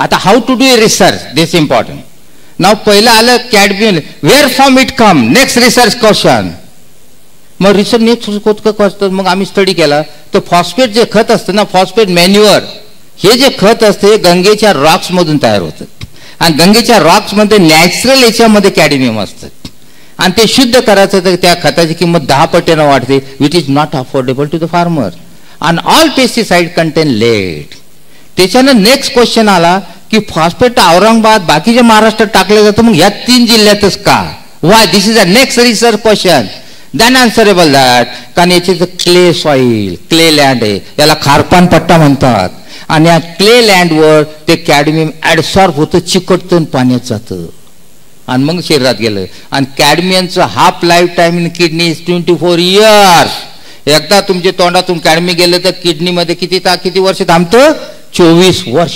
आता how to do research, this important. नाव पहिलं आलं cadmium, where from it come, next research question. मग रिसर्च नेक्स्ट असतं. मग आम्ही स्टडी केला तर फॉस्फेट जे खत असतं ना, फॉस्फेट मॅन्युअर, हे जे खत असतं हे गंगेच्या रॉक्स मधून तयार होतं. आणि गंगेच्या रॉक्स मध्ये नॅचरल याच्यामध्ये कॅडमियम असतं. आणि ते शुद्ध करायचं तर त्या खताची किंमत 10 पटीनं वाढते, which is not affordable to the farmer. आणि ऑल पेस्टिसाइड कंटेन लेड. त्याच्यानं नेक्स्ट क्वेश्चन आला की फॉस्फेट औरंगाबाद बाकीच्या महाराष्ट्रात टाकलं जातं, मग या 3 जिल्ह्यातच का? Why? This is a next research question. Then answerable that, कारण याचे क्ले सॉइल, क्ले लँड आहे, याला खारपान पट्टा म्हणतात. आणि या क्ले लँडवर ते कॅडमियम ऍडसॉर्ब होतं, चिकटतं, पाण्यात जातं आणि मग शरीरात गेलं. आणि कॅडमियमचं half life time in kidney is 24 years. एकदा तुमच्या तोंडातून कॅडमियम गेलं तर किडनीमध्ये किती वर्ष थांबतं? 24 वर्ष.